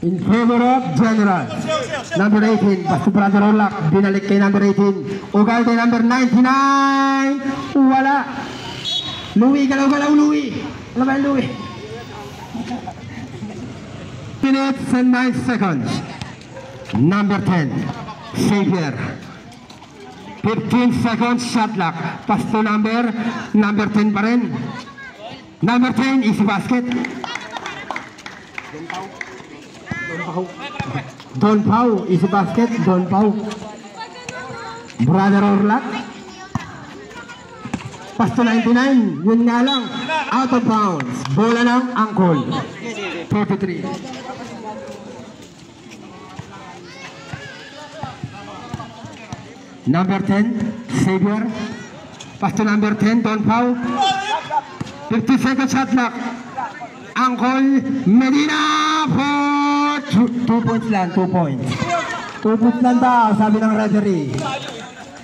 In favor of General. Number 18, Basto Brother Orlac. Binalik kay number 18. Ugalde number 99. Wala. Louie, galaw-galaw Louie. Ano ba yung Louie? Minutes and 9 seconds. Number 10, Xavier. 15 seconds, shot clock. Pass to number 10 pa rin. Number 10, easy basket. Don Pau, easy basket. Don Pau. Brother Orlac. Pass to 99, yun nga lang. Out of bounds. Bola ng Angkol. 43. Number 10, Xavier. Pass to number 10, Don Pau. 50 seconds shot clock. Angkol Medina for 2 points lang, 2 points. 2 points lang daw, sabi ng referee.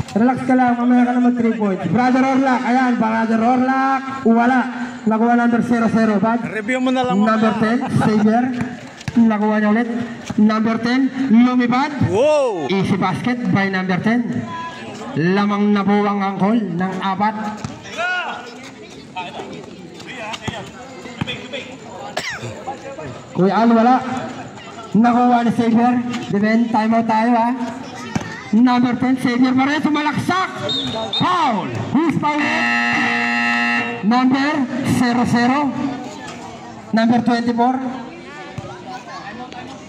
Relax ka lang, mamaya ka na mag 3 points. Brother Orlac, ayan, Brother Orlac. Wala, nakuha number 0-0. Bad. Review mo na lang. Number 10, Xavier. Nakuha niya ulit. Number 10, lumipad. Wow! Easy basket by number 10. Lamang nabuwang Angkol ng 4. Kuya Al, wala. Nakuha ni Xavier. Defend, timeout tayo ha. Number 10, Xavier pa rin. Sumalaksak. Foul. Who's foul? Number 0-0. Number 24.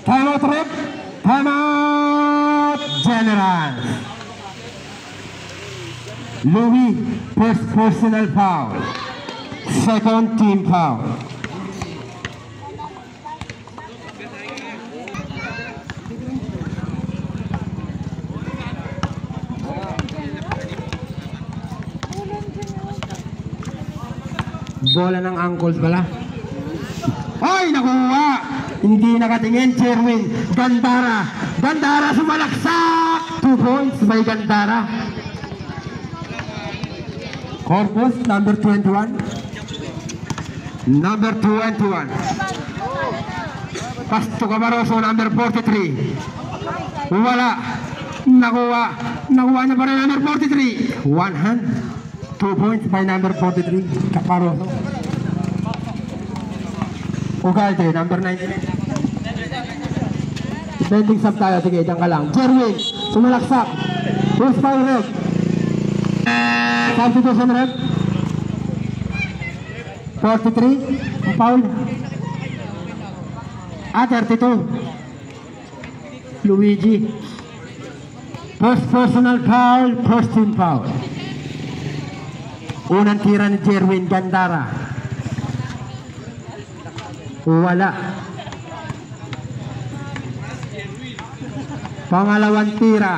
Timeout rep. Timeout General. Louie, first personal foul. Second team foul. Bola ng Angkol pala. Ay, nakuha! Hindi nakatingin, Jerwin. Gandara. Gandara sumalaksak! 2 points by Gandara. Corpus, number 21. Number 21. Pasto Cabaroso, number 43. Wala. Nakuha. Nakuha niya pa rin number 43. 1 hand. 2 points by number 43. Cabaroso. Ugalde, number 99. Bending sub tayo. Sige, dyan ka lang. Jerwin, sumalaksak. Who's foul rep? Substitution rep. 43. Foul. 32. Luigi. First personal foul. First team foul. Unang tira ni Jerwin Gandara. Wala. Pangalawang tira.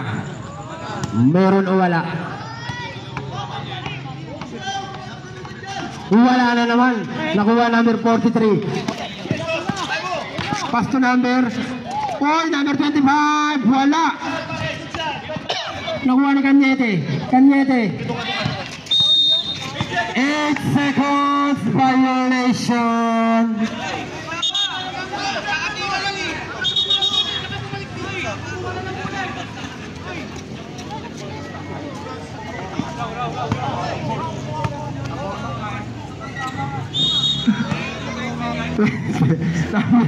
Meron o wala? Wala na naman. Nakuha number 43. Pass to number 25. Wala. Nakuha ni Cañete. Cañete. 8 seconds violation.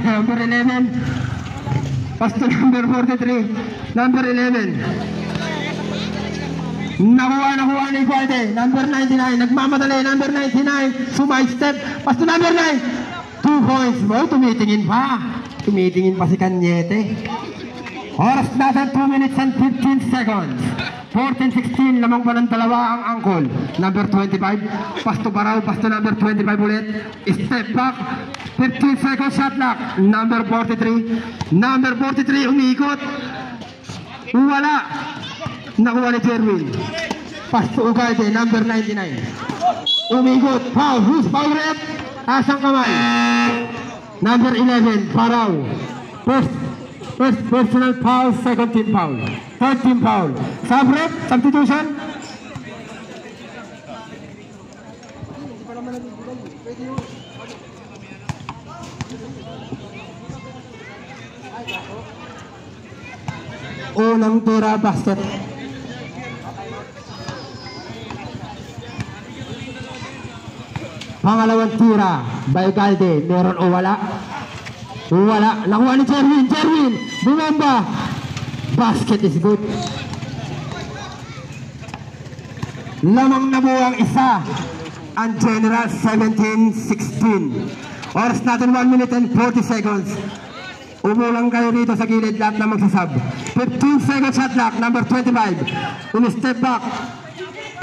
Number 11. Pass to number 43. Number 11. Nakuha ni Gualde. Number 99. Nagmamadali. Number 99. Sumay step. Pass to number 9. 2 points. Oh, tumitingin pa. Tumitingin pa si Cañete. Oras natin 2 minutes and 15 seconds. 14-16, lamang pa ng dalawa ang Angkol. Number 25, pass to Barao, pass to number 25 ulit. Step back, 15 seconds shot clock. Number 43, number 43, umiikot. Wala. Nakuha ni Jerwin. Pass to Ugalde, number 99. Umiikot, foul, who's foul rep? Asang kamay. Number 11, Barao. First personal foul, second team foul. Third team foul. Sub-rep, substitution. Unang tira, basket. Pangalawang tira, Baygalde. Meron o wala? Wala. Nakuha ni Jerwin. Jerwin, bumamba. Basket is good. Lamang nabuang isa. Ang General 17-16. Oras natin 1 minute and 40 seconds. Umulang kayo dito sa gilid, lahat na magsasab. 15 seconds shot clock, number 25. Step back.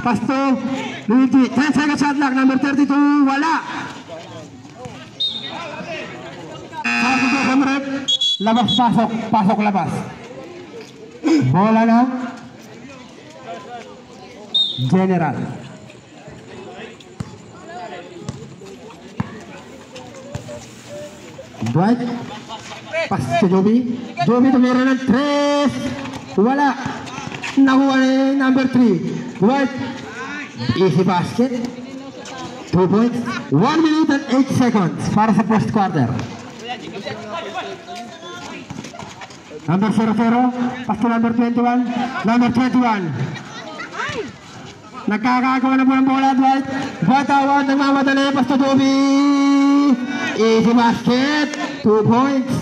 Pasto, Luigi. 10 seconds shot clock, number 32. Wala. Labas, pasok. Pasok, labas. Bola na. General. Dwight. Pas ke Joby. Joby tumira ng 3. Wala. Nakuha ni number 3. Dwight. Easy basket. 2 points. 1 minute and 8 seconds para sa first quarter. Number 00. Pas to number 21. Number 21. Nagkakagawa na po ng bola, Dwight. Dwight award, nagmamadali. Pas to Joby. Easy basket. 2 points.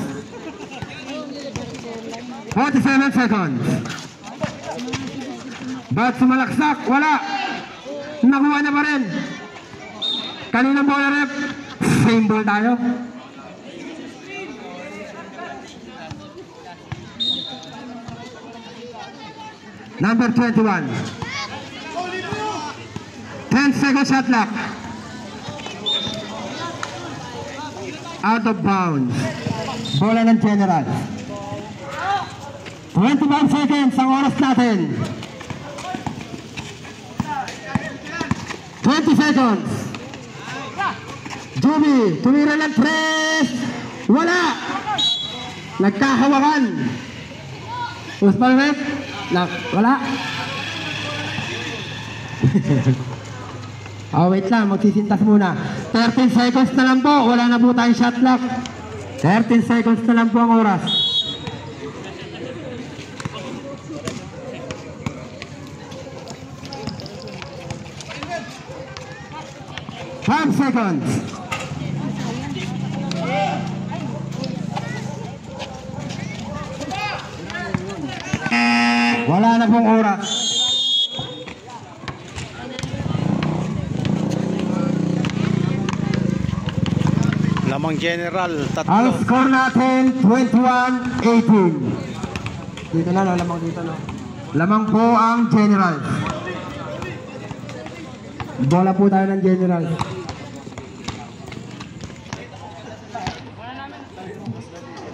47 seconds. But sumalaksak. Wala. Nakuha na pa rin. Kaninang bola, rep? Same ball tayo. Number 21. 10 seconds shot clock. Out of bounds. Bola ng General. 25 seconds ang oras natin. 20 seconds. Joby, tumira ng 3. Wala. Nagkahawakan. Usman Rep. Wala. Wait lang, magsisintas muna. 13 seconds na lang po. Wala na po tayong shot clock. 13 seconds na lang po ang oras. Five seconds. Wala na pong oras. Lamang General, tatlo. Ang score natin, 21-18. Dito na, no? Lamang dito, no? Lamang po ang General. Bola po tayo ng General.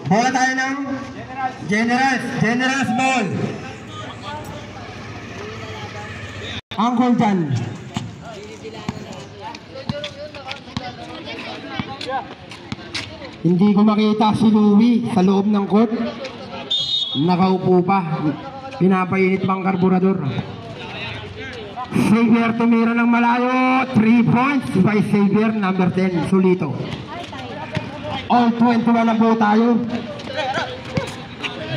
Bola tayo ng General's ball. Angkol dyan. Hindi ko makita si Louie sa loob ng court. Nakaupo pa. Pinapainit pang karburador. Xavier tumira ng malayo. 3 points by Xavier, number 10, Solito. All 21 na po tayo.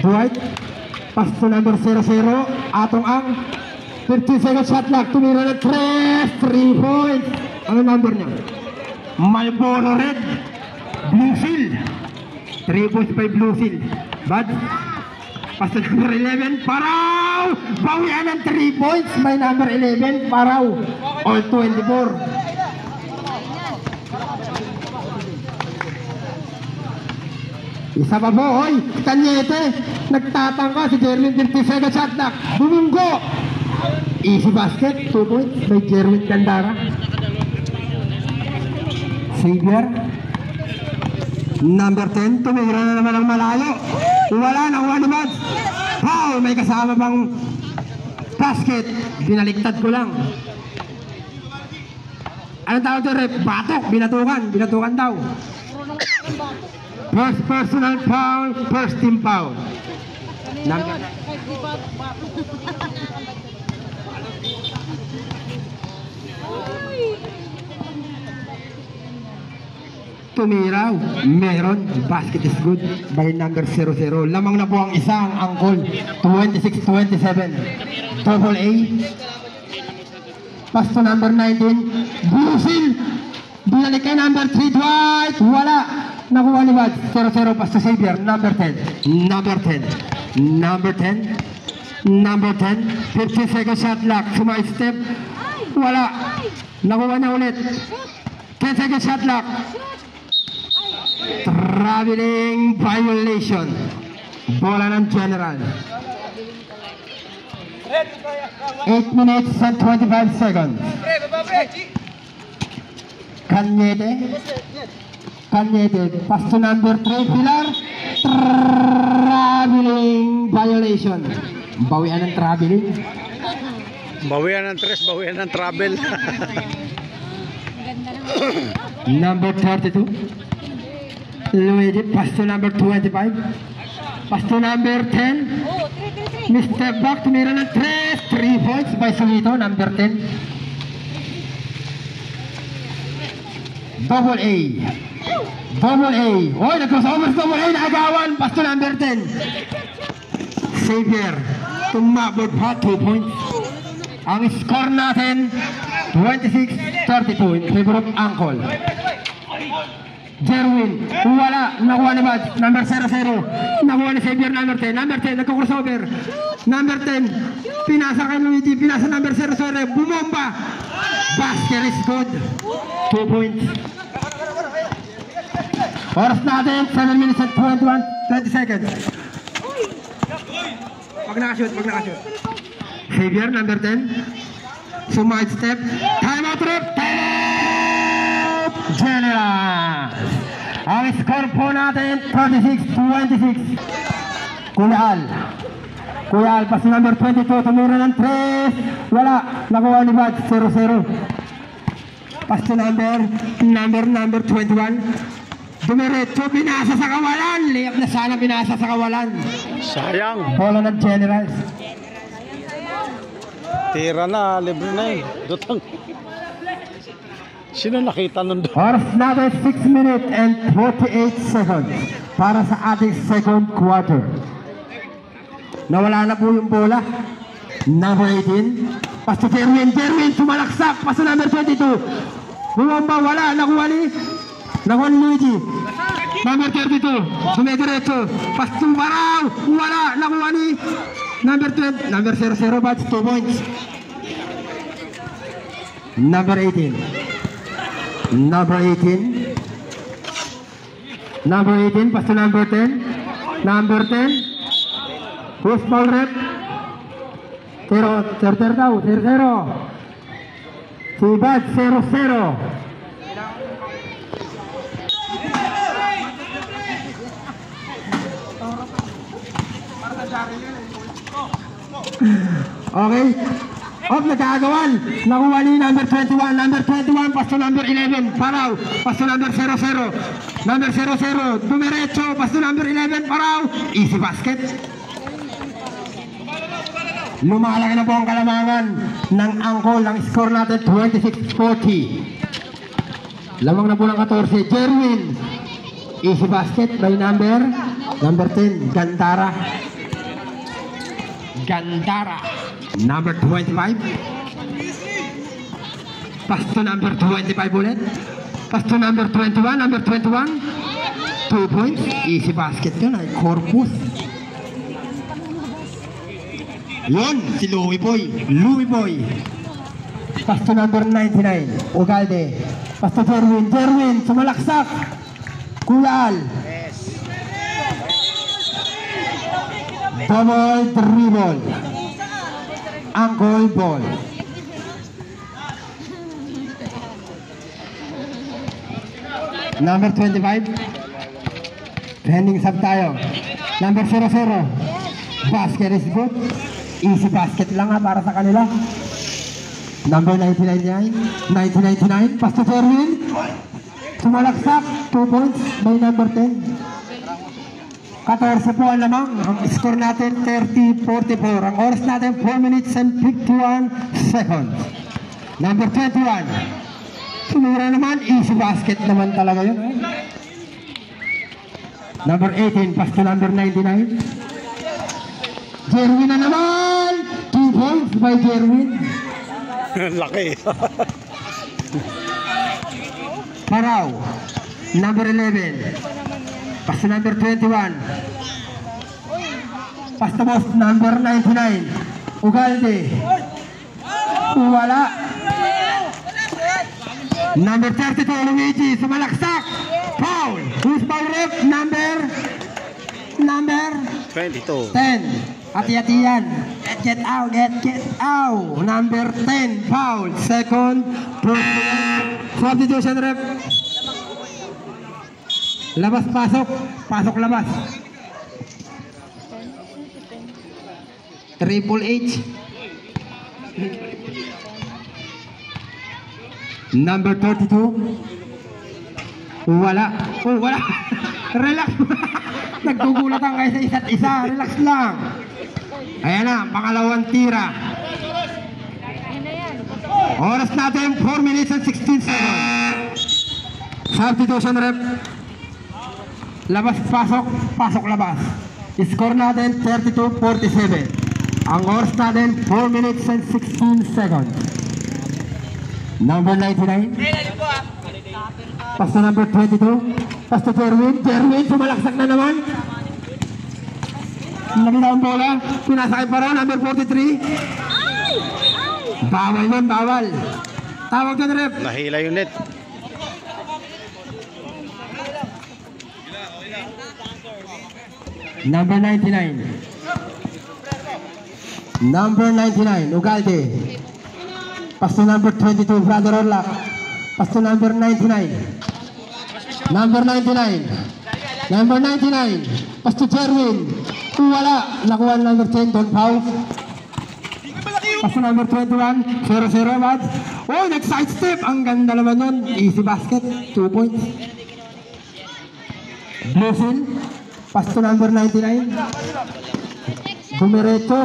Dwight. Pass to number 00. Atong ang 15 second shot clock. Tumira ng 3 points. Ano number niya? Malboro Red. Blue Seal. 3 points by Blue Seal. But pass to number 11. Paraw! Bawian ng 3 points by number 11. Paraw. All 24. Isa pa po, oy, Kanyete, nagtatangka si Jerwin, 50 second shot clock, bumunggo. Easy basket, 2 points by Jerwin Gandara. Xavier, number 10, tumira na naman ang malayo. Wala na, one bad. Foul, may kasama pang basket, binaliktad ko lang. Anong tawag ito, rep? Batok, binatukan daw. First personal foul, first team foul. Number 2 tumiraw. Meron. Basket is good by number 00. Lamang na po ang isang angkol. 26-27. Double A. Pass to number 19. Blusil. Binalik kay number 3. Dwight. Wala. Nakuha ni Bad. 0-0. Pass to Xavier. Number 10. Number 10. Number 10. Number 10. 50 seconds shot clock. Sumay step. Wala. Nakuha na ulit. 10 seconds shot clock. Traveling violation. Bola ng General. 8 minutes and 25 seconds. Cañete. Cañete. Pass to number 3. Pilar. Traveling violation. Bawian ng traveling. Bawian ng tres, bawian ng travel. Number 32. Luigi. Pass to number 25. Pass to number 10. Mr. Back tumira ng 3 points by Solito. Number 10. Double A. Double A. Oy, nag-crossover double A. Naagawan. Pass to number 10. Xavier. Tumabot pa 2 points. Ang score natin 26-32 in favor of Angkol. Jerwin, wala, nakuha ni Bad, number 00, nakuha ni Xavier, number 10, nagka-crossover, number 10, pinasa kay Luigi, pinasa number 00, bumomba, basket is good, 2 points. Oras natin, 7 minutes and 20 seconds. Pag nakashoot, Xavier, number 10, sumide step, time out trip, time out, General. Ang score po natin, 36-26. Kuya Al, pass number 22, tumira ng 3, wala, nakuha ni Bad, 0-0. Pass to number 21, dumiretso, binasa sa kawalan, layup na sana binasa sa kawalan. Sayang. Bola ng Generals. Tira na, libre na eh. Dutang. Sino nakita nun doon? Oras natin 6 minutes and 48 seconds para sa ating second quarter. Nawala na po yung bola. Number 18. Pass to Jerwin, sumalaksak. Pass to number 22. Bumamba, wala. Nakuha ni Luigi. Number 32. Sumediretso. Pass to Baraw. Wala. Nakuha ni number 20. Number 00, batch 2 points. Number 18. Number 18. Number 18, pass to number 10. Number 10. Who's ball rep? 0 daw, 0-0. Si Bad, 0-0. Okay. Off, nagkagawan. Nakuha ni number 21. Number 21, pass to number 11. Paraw. Pass to number 00. Number 00. Dumiretso. Pass to number 11. Paraw. Easy basket. Lumalaki na po ang kalamangan ng Angkol. Ang score natin, 26-40. Lamang na po ng 14. Jerwin. Easy basket by number 10. Gandara. Number 25. Pass to number 25 ulit. Pass to number 21. Number 21. 2 points. Easy basket yun. Ay corpus. Yun, si Louie Boy. Pass to number 99. Ugalde. Pass to Jerwin. Sumalaksak. Kuya Al. Double dribble. Angkol ball. Number 25. Pending sub tayo. Number 00. Basket is good. Easy basket lang para sa kanila. Number 1999. Pass to Jerwin. Sumalaksak. 2 points by number 10. 14 po ang lamang. Ang score natin 30-44. Ang oras natin 4 minutes and 51 seconds. Number 21. Sumira naman. Easy basket naman talaga yun. Number 18, pass to number 99. Jerwin na naman! 2 points by Jerwin. Laki. Paraw, number 11. Pass to number 21. Pass to boss, number 99. Ugalde. Wala. Number 32, Luigi, sumalaksak. Foul. Who's foul rep? Number 22. 10. Hati-hatian. Get out, get out. Number 10, foul. Second, substitution rep. Labas, pasok. Pasok, labas. Triple H. Number 32. Wala. Oh, wala. Relax. Nagugulatan kayo sa isa't isa. Relax lang. Ayan na, pangalawang tira. Oras natin, 4 minutes and 16 seconds. Substitution rep. Labas, pasok. Pasok, labas. Score natin, 32-47. Ang oras natin, 4 minutes and 16 seconds. Number 99. Pass to number 22. Pass to Jerwin. Jerwin, sumalaksak na naman. Nakita ang bola. Pinasakay pa rin. Number 43. Bawal man, bawal. Tawag ka na rep. Nahila yung net. Number 99. Number 99, Ugalde. Pass to number 22, Brother Orlac. Pass to number 99. Number 99. Number 99. Pass to Jerwin. Wala. Nakuha number 10, Don Pau. Pass to number 21, 0-0, Mads. Oh, next side step. Ang ganda naman yun. Easy basket, 2 points. Bluefield. Pass to number 99. Bumireto.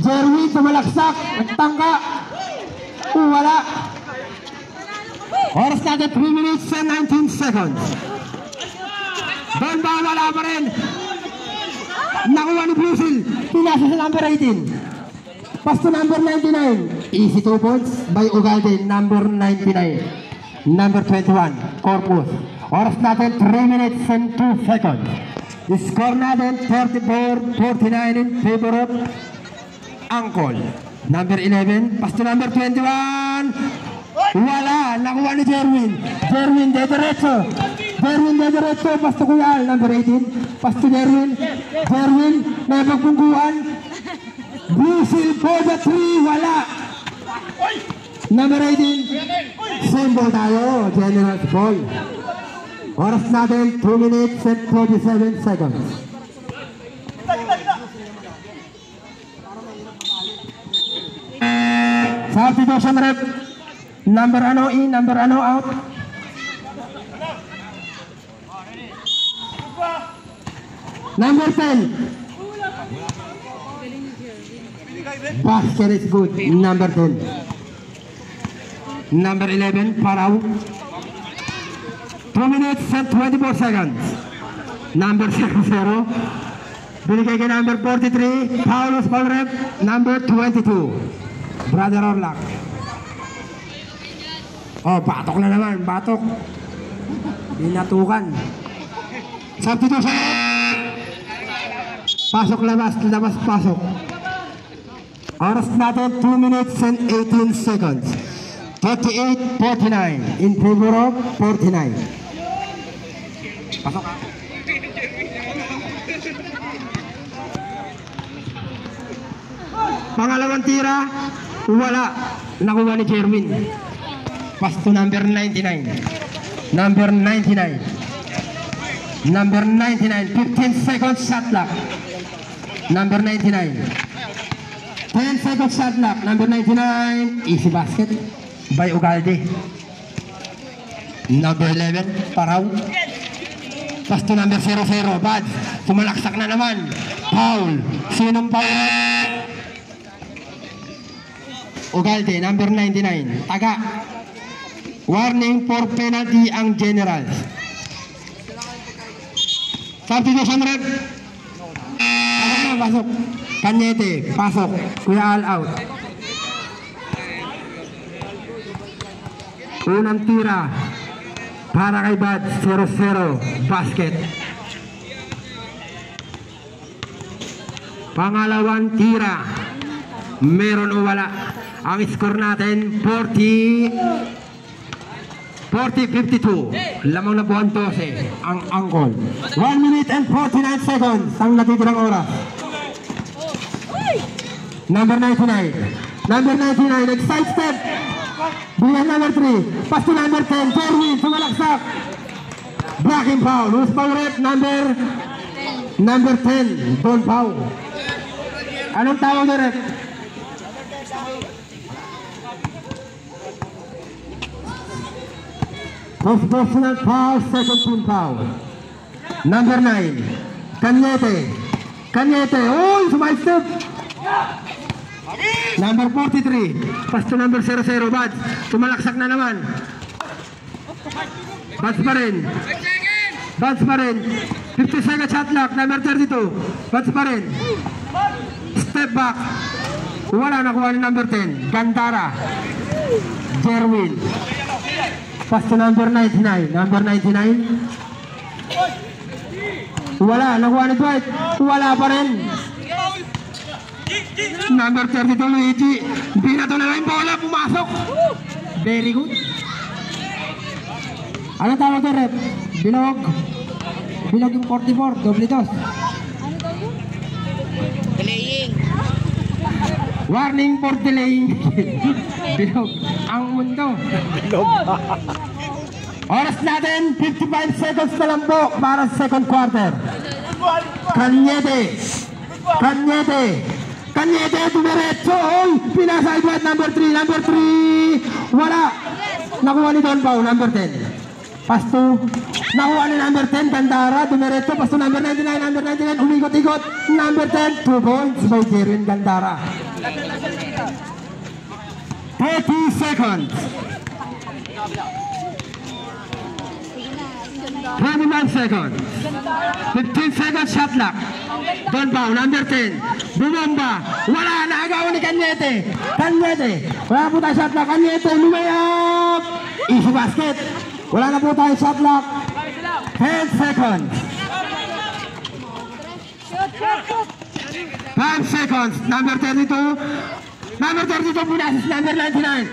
Jerwin, sumalaksak. Nagtangka. Wala. Oras natin 3 minutes and 19 seconds. Doon ba wala pa rin? Nakuha ni Bluefield. Pinasa sa number 18. Pass to number 99. Easy 2 points by Ugalde. Number 99. Number 21. Corpus. Oras natin 3 minutes and 2 seconds. Score natin 34-49 in favor of Angkol. Number 11, pass to number 21. Wala, nakuha ni Jerwin. Jerwin de derecho. Jerwin de derecho, pass to Kuyal. Number 18, pass to Jerwin. Jerwin, may pagpungkuhan. Bluefield for the 3, wala. Number 18, symbol tayo, General's Ball. Oras natin, 2 minutes and 47 seconds. Substitution rep. Number ano in, number ano out. Number 10. Basket is good. Number 10. Number 11, Paraw. 2 minutes and 24 seconds. Number 0-0. Binigay kay number 43, Paulus Palrep. Number 22, Brother Orlac. Oh, batok na naman, batok. Binatukan. Substitution. Pasok, labas, labas, pasok. Oras natin 2 minutes and 18 seconds. 38-49 in favor of 49. Pasok. Pangalawang tira, wala. Nakuha ni Jerwin. Pass to number 99. Number 99. Number 99. 15 seconds shot clock. Number 99. 10 seconds shot clock. Number 99. Easy basket by Ugalde. Number 11. Paraw. Pass to number 0-0. Bad. Sumalaksak na naman. Foul. Sinong foul? Ugalde. Number 99. Taga. Warning for penalty ang Generals. Substitution rep. Pasok na, pasok. Cañete, pasok. Kuya Al out. Unang tira para kay Bad, 0-0, basket. Pangalawang tira, meron o wala. Ang score natin 40-52. Lamang na buwan 12 ang angkol. 1 minute and 49 seconds ang natitirang oras. Number 99. Number 99, side step. Bigyan number 3. Pass to number 10. Jerwin, sumalaksak. Blocking foul. Loose foul rep. Number 10. Don Pau. Anong tawag na rep? First personal foul, second team foul. Number 9. Cañete. Oh, sumay-step. Number 43. Pass to number 00. Bad. Tumalaksak na naman. Bad pa rin. 50 seconds shot clock. Number 32. Bad pa rin. Step back. Wala nakuha ni number 10. Gandara. Jerwin. Pass to number 99. Number 99. Wala. Nakuha ni Dwight. Wala pa rin. Number 32, Luigi. Binato na lang yung bola. Pumasok. Very good. Ano tawag na rep? Bilog. Bilog yung 44. Doble dos. Delaying. Warning for delaying. Bilog. Ang mundo. Oras natin, 55 seconds na lang po para sa second quarter. Cañete, dumiretso. Oy, pinasa Edward, number 3. Wala. Nakuha ni Don Pau, number 10. Pass to. Nakuha ni number 10, Gandara, dumiretso. Pass to number 99, umikot-ikot. Number 10, 2 points by Jerwin Gandara. 30 seconds. 21 seconds. 15 seconds shot clock. Don Pau, number 10. Bumomba. Wala. Naagawan ni Cañete. Wala po tayo shot clock. Cañete, lumayap. Easy basket. Wala na po tayo shot clock. 10 seconds. 5 seconds. Number 32. Number 32 pinasis. Number 99.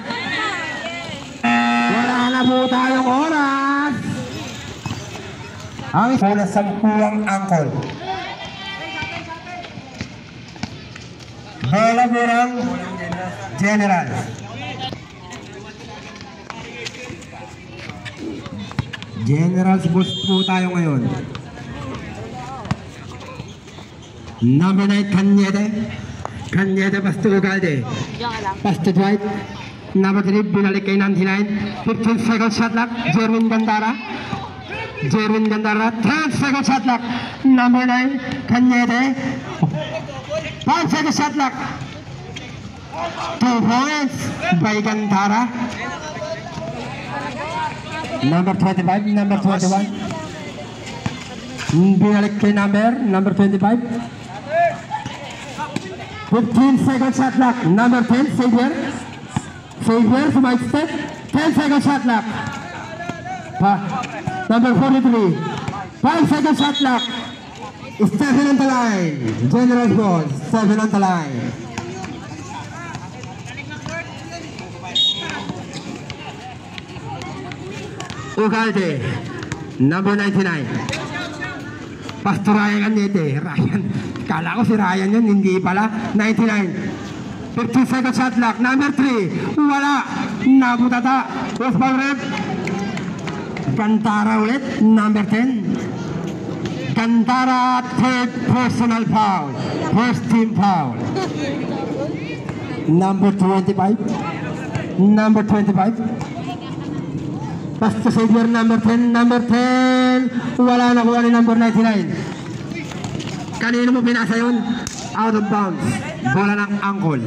Wala na po tayong oras. Ang wala sampuang angkol. Bola burang General. General Bulls po tayo ngayon. Number 9, Cañete, pass to Ugalde. Pass to Dwight. Number 3, binalik kay 99. 15 seconds shot clock. Jerwin Gandara. 10 seconds shot clock. Number 9, Cañete. 5 seconds shot clock. 2 points by Gandara. Number 25, number 21. Binalik kay number 25. 15 seconds shot clock. Number 10, Xavier, sumay step. 10 seconds shot clock. Number 43. 5 seconds shot clock. 7 on the line. General Bulls, 7 on the line. Ugalde, number 99. Pastor Ryan Cañete. Kala ko si Ryan yun, hindi pala. 99. 15 seconds shot clock. Number 3. Wala. Nabutata. Cross ball rep. Gandara ulit. Number 10. Gandara, third personal foul. First team foul. Number 25. Pass to Xavier, number 10. Wala na kuha ni number 99. Kanino mo pinasa yun? Out of bounds. Bola ng angkol.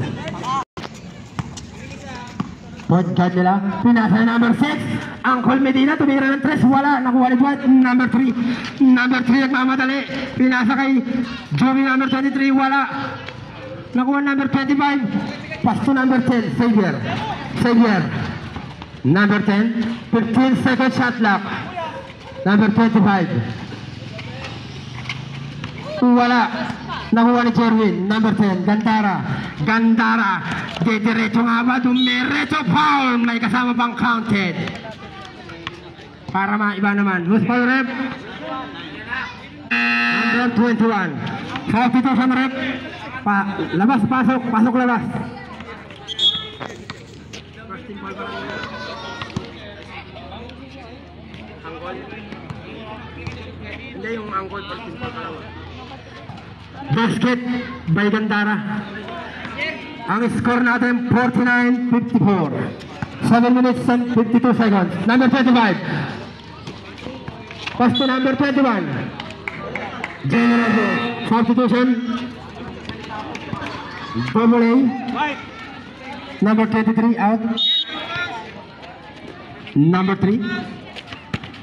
Point guard nila. Pinasa na number 6. Angkol Medina. Tumira ng 3. Wala. Nakuha ni Dwight. Number 3. Number 3 nagmamadali. Pinasa kay Joey number 23. Wala. Nakuha number 25. Pass to number 10. Xavier. Xavier. Number 10. 15 second shot clock. Number 25. Wala. Nakuha ni Jerwin. Number 10. Gandara. Gandara. Diretso nga ba? Dumiretso foul. May kasama pang counted. Para maiba naman. Who's foul rep? Number 21. 42 sa rep. Labas, pasok. Pasok, labas. Hindi yung angkol. Basket by Gandara. Ang score natin 49-54. 7 minutes and 52 seconds. Number 25. Pass to number 21. General substitution. Double A. Number 23 out. Number 3.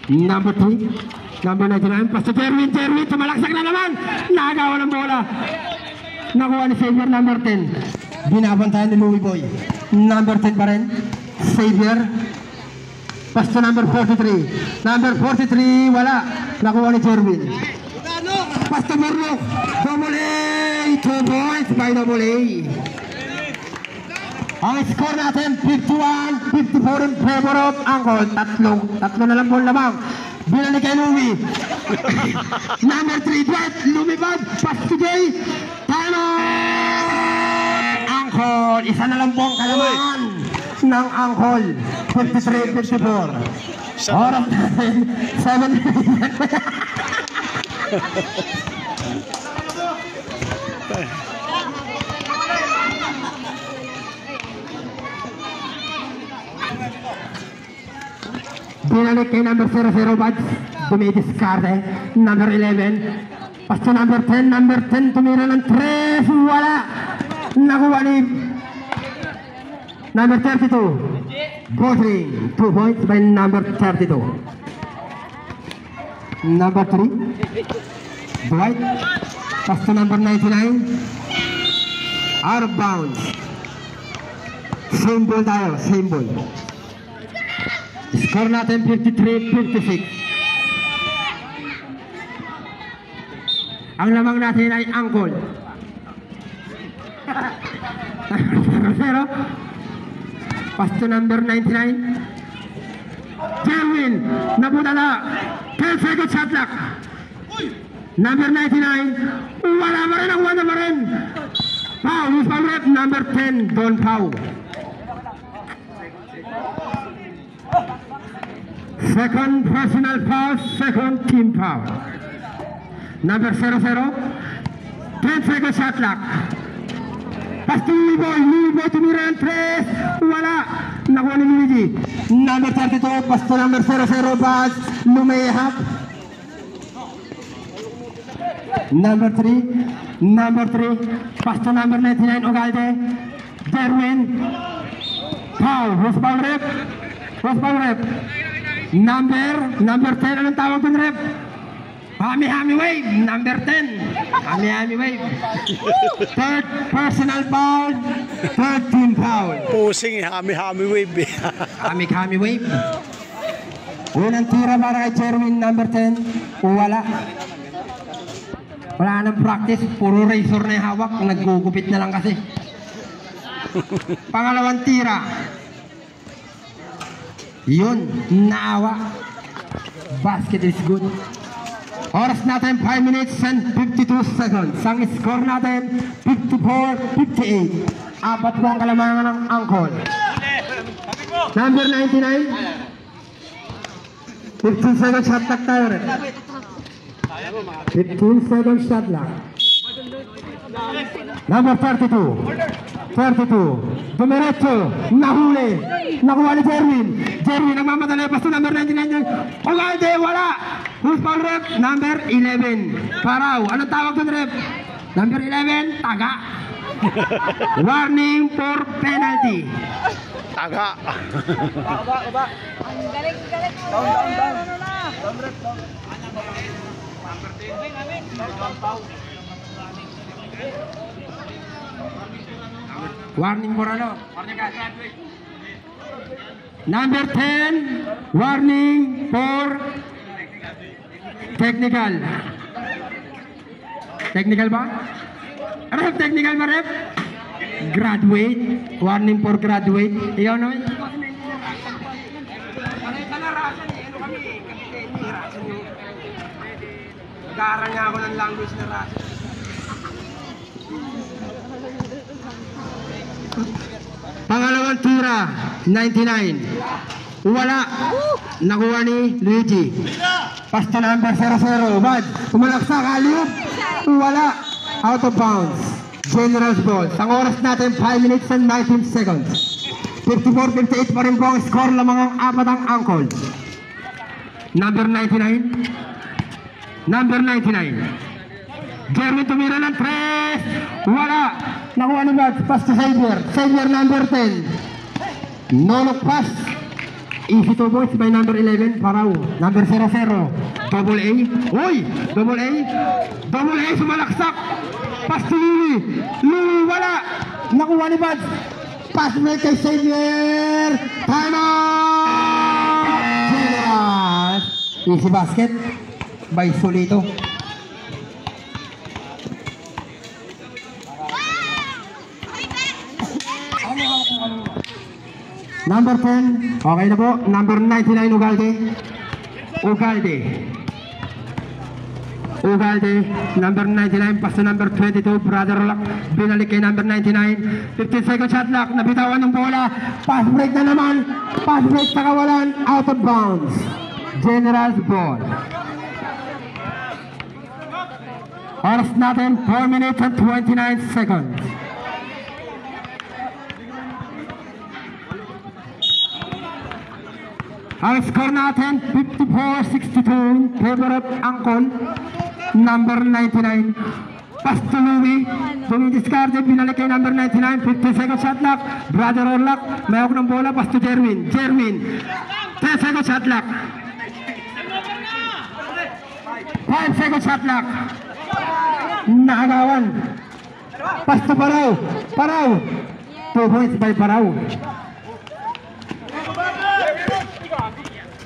Number 3. Number 99. Pass to Jerwin. Jerwin. Tumalaksak na naman. Nakagawa ng bola. Nakuha ni Xavier number 10. Binabantayan ni Louie Boy. Number 10 pa rin. Xavier. Pass to number 43. Number 43, wala. Nakuha ni Jerwin. Pass to Murlock. Double A. 2 points by Double A. Ang score natin, 51-54 in favor of Angkol. Tatlo na lang po lamang. Binalik kay Louie. Number 3, Dwight. Lumipad. Pass to Jay. Time out! Angkol. Isa na lang po ang kalamangan ng Angkol. 53-54. Oras natin, 7 minutes. Binalik kay number 00 Buds. Dumidiskarte. Number 11. Pass to number 10. Number 10 tumira ng 3. Wala. Nakuha ni number 32. Botring. 2 points by number 32. Number 3. Dwight. Pass to number 99. Out of bounds. Same ball tayo. Same ball. Score natin 53-56. Ang lamang natin ay Angkol. 0-0. Pass to number 99. Jerwin. Nabudala. 10 seconds shot clock. Number 99. Wala pa rin. Wala pa rin. Foul. Who's foul rep? Number 10. Don Pau. Second personal foul, second team foul. Number 00, 10 seconds shot clock. Pass to Louie Boy tumira ng 3. Wala. Nakuha ni Luigi. Number 32, pass to number 00, Baz. Lumehap. Number 3, pass to number 99, Ogalde. Jerwin. Foul. Who's foul rep? Who's foul rep? Number 10, anong tawag dun, rep? Hami wave, number 10. Hami wave. Third personal foul, third team foul. Pusing, hami wave. Hami wave. Unang tira para kay Jerwin, number 10. Wala. Wala nang practice, puro razor na yung hawak, naggugupit na lang kasi. Pangalawang tira. Yun, naawa. Basket is good. Oras natin 5 minutes and 52 seconds. Ang score natin 54-58. Apat po ang kalamangan ng Angkol. Number 99. 15 seconds shot clock tayo rin. 15 seconds shot clock. Number 32. Dumiretso. Nahuli. Nakuha ni Jerwin. Jerwin nagmamadali. Pasto number 99. Ogalde. Wala. Who's foul rep? Number 11. Paraw. Anong tawag doon rep? Number 11. Taga. Warning for penalty. Taga. Ang galing, galing. Down. Warning for ano? Number 10, warning for technical. Technical ba? Ref, technical ba, ref? Graduate. Warning for graduate. Ikaw naman? Nag-aaral nga ako ng language na Russian. Pangalawang tira, 99. Wala. Nakuha ni Luigi. Pasto number 00. Bad. Kumalaksak, aliup. Wala. Out of bounds. General's ball. Ang oras natin, 5 minutes and 19 seconds. 54-58 pa rin po ang score lamang ang apat ang angkol. Number 99. Number 99. Jeremy tumira ng 3. Wala. Nakuha ni Bats. Pass to Xavier. Xavier number 10. No look pass. Easy to boys by number 11. Paraw. Number 00. Double A. Uy! Double A. Double A sumalaksak. Pass to Louie. Louie wala. Nakuha ni Bats. Pass break kay Xavier. Time out! General. Easy basket by Solito. Number 10, okay na po. Number 99, Ugalde. Ugalde, number 99, pass to number 22, Brother Lock. Binalik kay number 99. 15 second shot lock, nabitawan ng bola. Pass break na naman. Pass break sa kawalan, out of bounds. General's ball. Oras natin, 4 minutes and 29 seconds. Ang score natin, 54-62 in favor of Angkol, number 99. Pass to Louie, dumidiscarte, binalik kay number 99, 50 second shot lock, Brother Orlock, may ako ng bola, pass to Jerwin, 10 second shot lock, 5 second shot lock, nakagawan, pass to Paraw, 2 points by Paraw.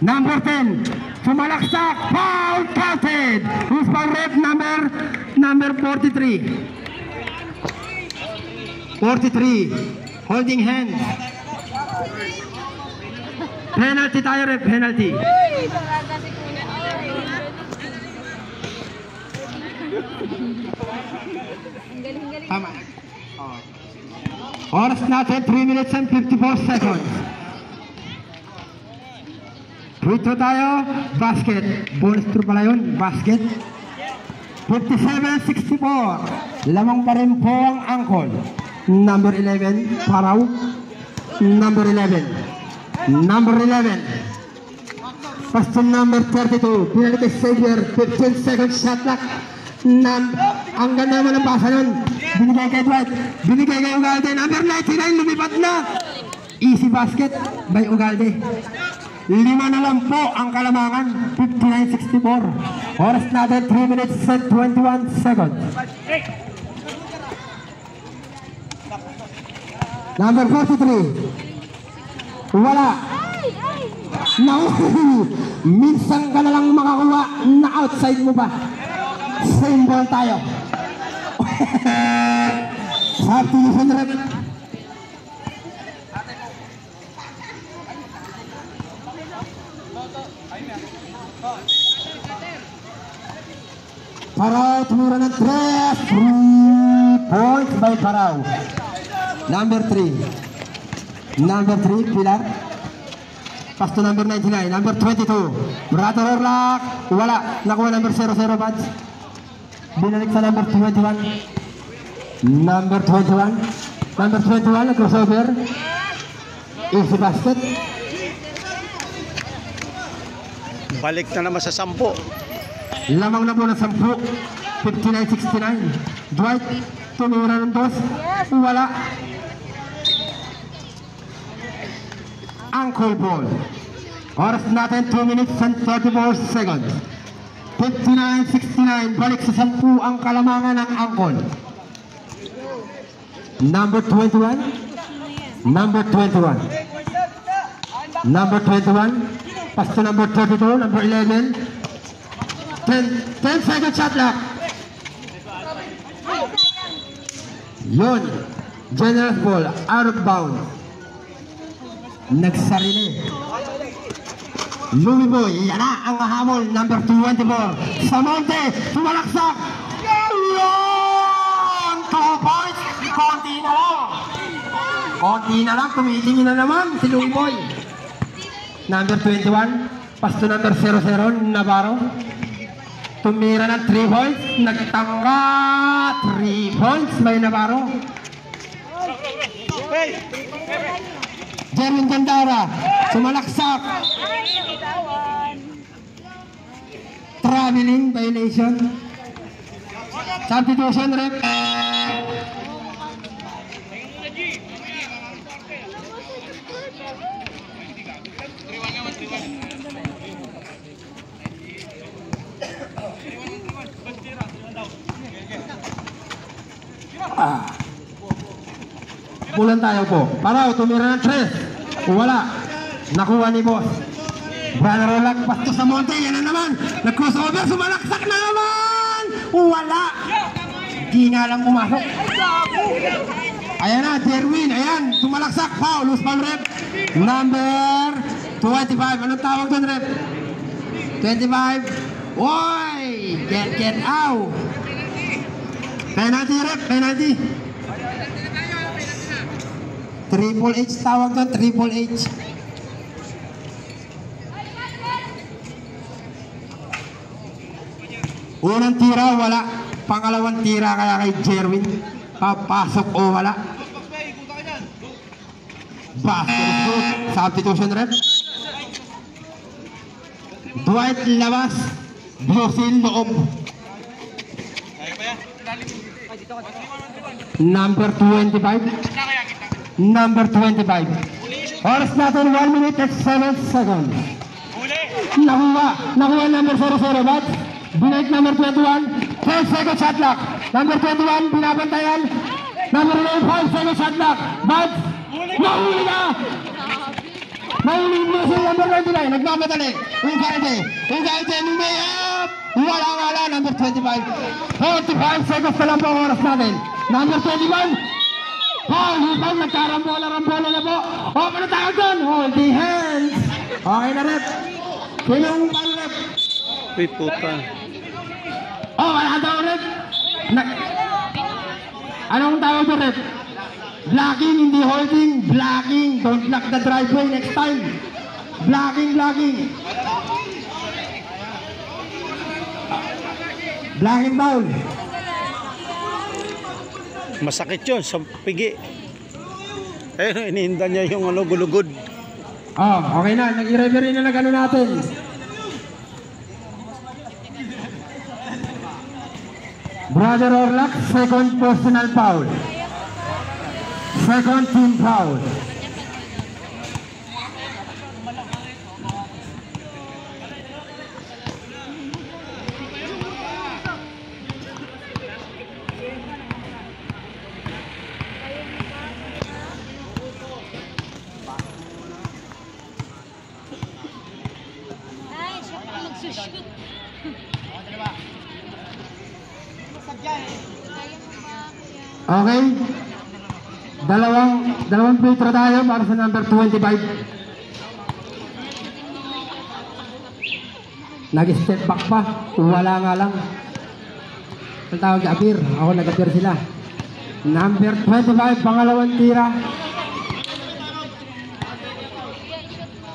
Number 10, sumalaksak, foul counted. Who's foul rep? Number 43. 43, holding hand. Penalty tayo rep, penalty. Tama. Oras natin, 3 minutes and 54 seconds. Free throw tayo, basket. Bonus throw pala yun, basket. 57-64. Lamang pa rin po ang Angkol. Number 11, Paraw. Number 11. Pass to number 32. Pinalik kay Xavier. 15 second shot clock. Ang ganda naman ang basa nun. Binigay kay Dwight. Binigay kay Ugalde. Number 99, lumipat na. Easy basket by Ugalde. 5 na lang po ang kalamangan. 59-64. Oras natin 3 minutes and 21 seconds. Number 43. Wala. No. Minsan ka na lang makakuha na outside mo ba? Same ball tayo. Substitution rep. Paraw, tumura ng 3 points by Paraw. Number 3. Number 3, Pilar. Pass to number 99. Number 22. Brother Orlock. Wala. Nakuha number 00, Bads. Binalik sa number 21. Number 21. Number 21, crossover. Easy basket. Balik na naman sa 10. Lamang na po ng 10. 59-69. Dwight, tumira ng dos. Wala. Ankle ball. Oras natin 2 minutes and 34 seconds. 59-69. Balik sa 10 ang kalamangan ng ankle. Number 21. Number 21. Number 21. Pass to number 32. Number 11. 10 second shot clock. Yun. Generous ball. Out of bounds. Nagsarili. Louis Boy. Yan na ang hamol. Number 24. Samonte. Tumalaksak. Yun! 2 points. Konti na lang. Konti na lang. Tumitingin na naman si Louis Boy. Number 21. Pass to number 00. Navarro. Tumira ng 3 points. Nagtangga. 3 points. May Navarro. Jerwin Gandara. Sumalaksak. Traveling violation. Substitution rep. Bulan tayo po. Paraw, tumira ng 3. Wala. Nakuha ni boss. Brother Rolag, pasto sa monte. Yan na naman. Nag-crossover. Sumalaksak na naman. Wala. Di nga lang pumasok. Ayan na, Jerwin. Ayan, sumalaksak. Foul. Loose foul rep. Number 25. Anong tawag doon rep? 25. Oy! Get out. Penalty rep. Penalty. Triple H tawag doon, Triple H. Unang tira, wala. Pangalawang tira kaya kay Jerwin. Papasok o wala. Basket. Substitution rep. Dwight labas. Brosil loob. Number 25. Number 25. Oras natin 1 minute and 7 seconds. Nakuha number 00, but binake number 21. 10 second shot clock. Number 21, binabantayan. Number 11, 5 second shot clock. But nahuli na! Nahuli mo si number 99. Nagmamadali. Ugarte, lumayap! Wala. Number 25. 45 seconds na lang po ang oras natin. Number 21. Hipang nagkarambola na po. Open na tayo doon. Hold the hands. Okay na rep. Sinong pang rep? Uy, puta. Wala daw rep. Anong tawag doon rep? Blocking, hindi holding. Blocking. Don't block the driveway next time. Blocking. Blocking foul. Masakit yun sa pigi. Ayun, inihinda niya yung gulugod. Okay na. Nag-i-referee na nag-ano natin. Brother Orlac, second personal foul. Second team foul. Okay. Dalawang free throw tayo para sa number 25. Nag-step back pa. Wala nga lang. Ang tawag appear. Ako nag-appear sila. Number 25, pangalawang tira.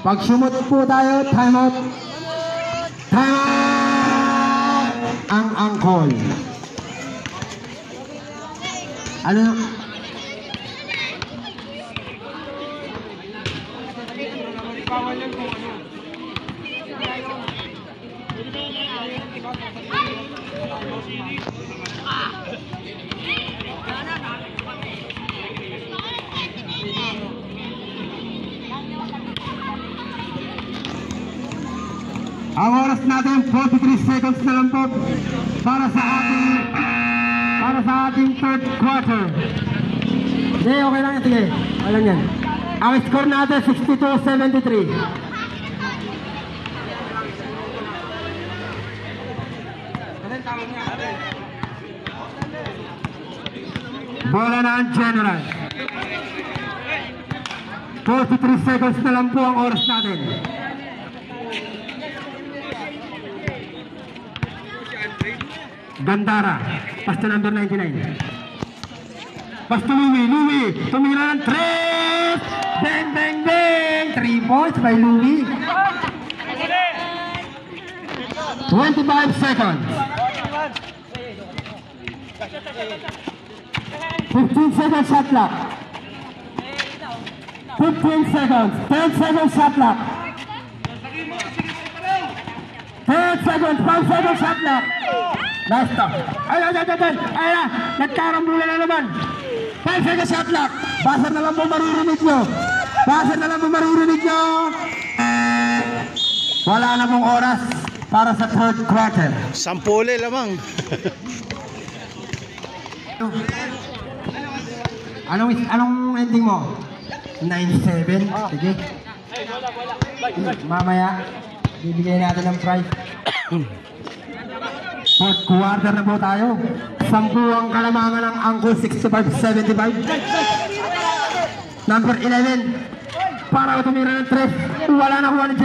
Pag sumot po tayo, time out. Time out! Ang angkol. Ano? natin 43 seconds na lang po para sa ating third quarter. Hindi, okay lang yan. Sige, alam yan. Ang score natin 62-73. Bola na ang General. 43 seconds na lang po ang oras natin. Gandara, pasto number 99. Pasto Louie, tumira ng 3! Bang, bang, bang! 3 points by Louie. 25 seconds. 15 seconds shot clock. 15 seconds. 10 seconds shot clock. 10 seconds. 5 seconds shot clock. Nice stop. Ayun. Nagkarambula na naman. 5 seconds shot clock. Buzzer na lang po maririnig nyo. Wala na pong oras para sa third quarter. Sampole lamang. Anong ending mo? 9-7? Sige. Mamaya, bibigyan natin ng prize. Fourth quarter na po tayo. 10 ang kalamangan ng Angkol 65-75. Number 11. Para tumira ng 3. Wala na kuha ni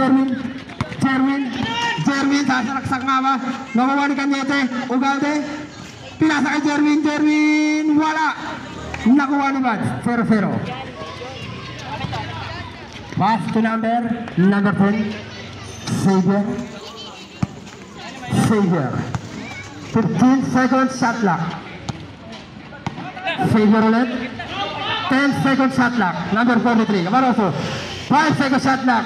Jerwin, sasalaksak nga ba? Nakuha ni Cañete. Ugalde. Pinasa kay Jerwin. Wala. Nakuha ni Bad. 0-0. Pass to number 10. Xavier. 15 seconds shot clock. Xavier ulit. 10 seconds shot clock. Number 43. Navarro. 5 seconds shot clock.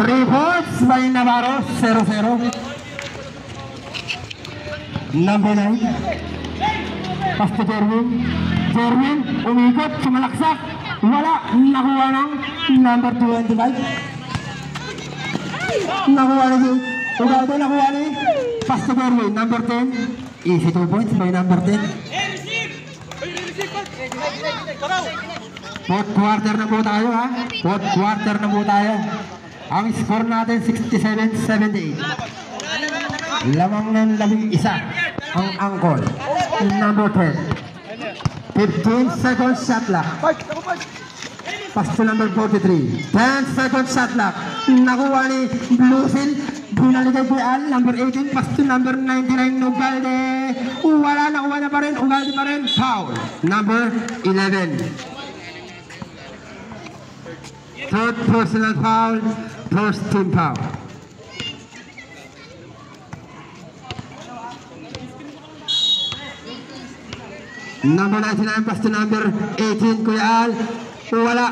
3 points by Navarro. 0-0. Number 9. Pass to Jerwin, umikot, sumalaksak. Wala. Nakuha ng number 25. Nakuha ni Ugalde, nakuha ni pass to Jerwin, number 10. Easy 2 points by number 10. Fourth quarter na po tayo, ha? Fourth quarter na po tayo. Ang score natin 67-78. Lamang ng 11 ang Angkol. Number 10. 15 seconds shot clock. Pass to number 43. 10 seconds shot clock. Nakuha ni Bluesil. Binaligay po Al. Number 18. Pass to number 99. Ugalde. Wala. Nakuha na pa rin. Ugalde pa rin. Foul. Number 11. Third personal foul. First team foul. Number 99 pass to number 18, Kuya Al. Wala.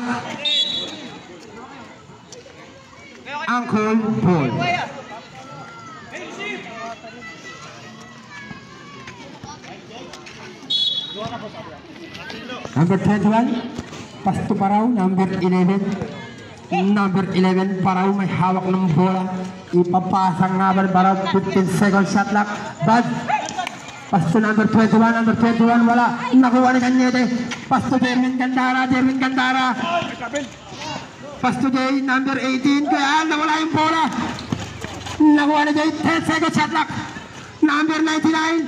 Angkol Paul. Number 21, pass to Paraw. Number 11. Number 11, Paraw may hawak ng bola. Ipapasa nga ba Paraw. 15 seconds shot clock. Bad. Pass to number 21, wala. Nakuha ni Cañete. Pass to Jerwin Gandara. Pass to Jay, number 18. Kaya nawala yung bola. Nakuha ni Jay. 10 seconds shot clock. Number 99.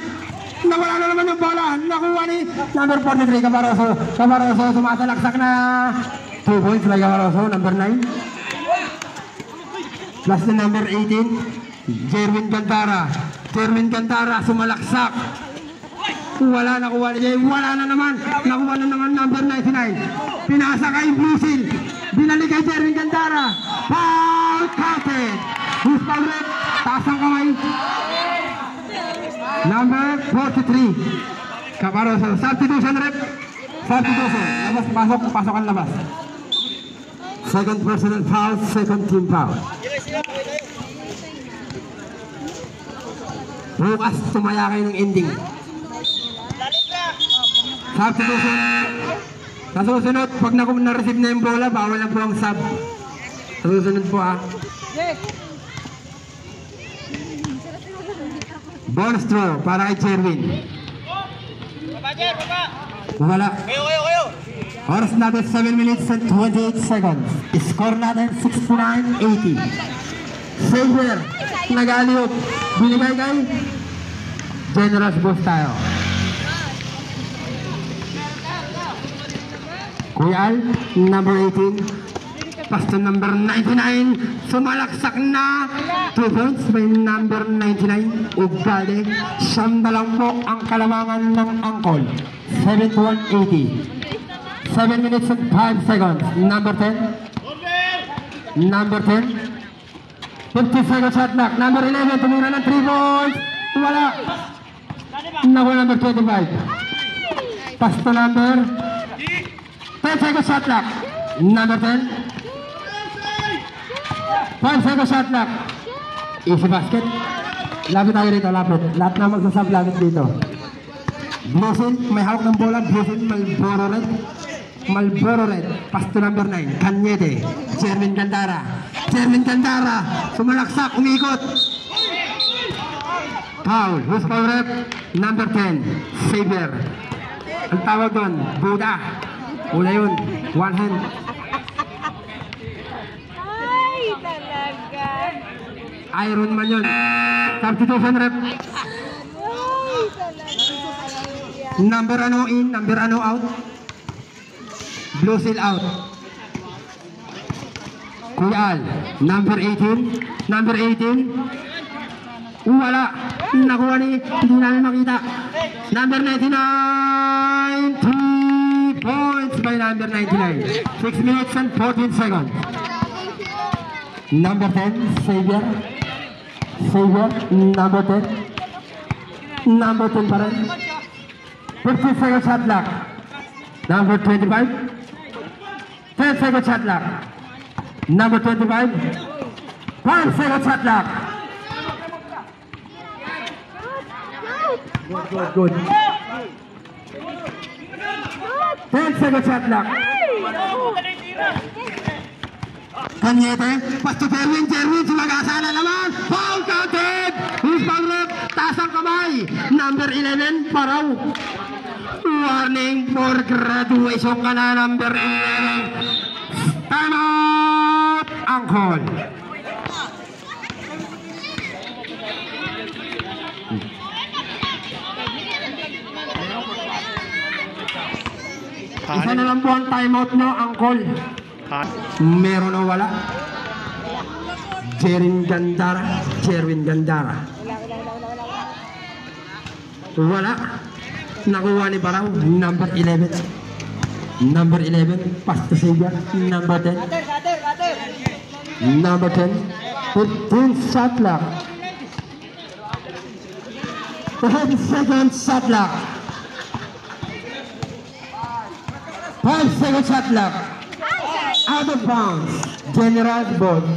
Nawala na naman yung bola. Nakuha ni number 43, Cabaroso. Sumasalaksak na 2 points by Cabaroso. Number 9. Plus the number 18. Jerwin Gandara sumalaksak. Wala. Nakuha ni Jay. Wala na naman. Nakuha na naman number 99. Pinasa kay Bluesil. Binalik kay Jerwin Gandara. Foul counted. Who's foul rep? Taas ang kamay. Number 43. Cabaroso. Substitution rep. Pasok ang labas. Second personal foul. Second team foul. Bukas tumaya kayo ng ending. Substitution. Sa susunod, pag na-receive na yung bola, bawal na po ang sub. Sa susunod po, ha. Bonus throw para kay Jerwin. Wala. Oras natin 7 minutes and 28 seconds. Score natin 69-80. Saver, nag-aliop. Binigay kay Generous Boss tayo. Kuya Al, number 18. Pasto number 99. Sumalaksak na 2 points by number 99. Ugali. Siyam na lang po ang kalamangan ng angkol. 71-80. 7 minutes and 5 seconds. Number 10. Number 10. 50 seconds shot clock. Number 11. Tumira ng 3 points. Wala. Naku, number 25. Pasto number 10 seconds shot clock. Number 10. 5 seconds shot clock. Easy basket. Lapit tayo rito, lapit. Lahat na magsasab, lapit dito. Blusin, may hawak ng bola. Blusin, Malboro Red. Malboro Red. Pasto number 9. Kanyete. Jerwin Gandara. Jerwin Gandara. Sumalaksak, umikot. Foul. Who's foul rep? Number 10. Saber. Ang tawag doon, Buda. Una yun. One hand. Ay, talaga. Iron Man yun. Substitution rep. Ay, talaga. Number ano in, number ano out. Blue seal out. Kuya Al, number 18. Number 18. Wala. Nakuha ni, hindi namin makita. Number 99. 3 points by number 99. 6 minutes and 14 seconds. Number 10, Savior. Savior, number 10. Number 10 pa rin. 50 seconds shot clock. Number 25. 10 seconds shot clock. Number 25. 5 seconds shot clock. Good. 10 seconds shot clock. Kanyete, Pasto Jerwin, sumagasa na naman. Foul counted. Who's foul rep? Taas ang kamay. Number 11, Paraw. Warning for graduation ka na, number 11. Time out! Ang call. Isa na lang po ang timeout nyo, ang call. Meron o wala? Jerwin Gandara. Wala. Nakuha ni Paraw, number 11. Number 11, Pasto Savior. Number 10. Number 10. 15 shot clock. 10 seconds shot clock. 5 seconds shot clock. Out of bounds. General Board.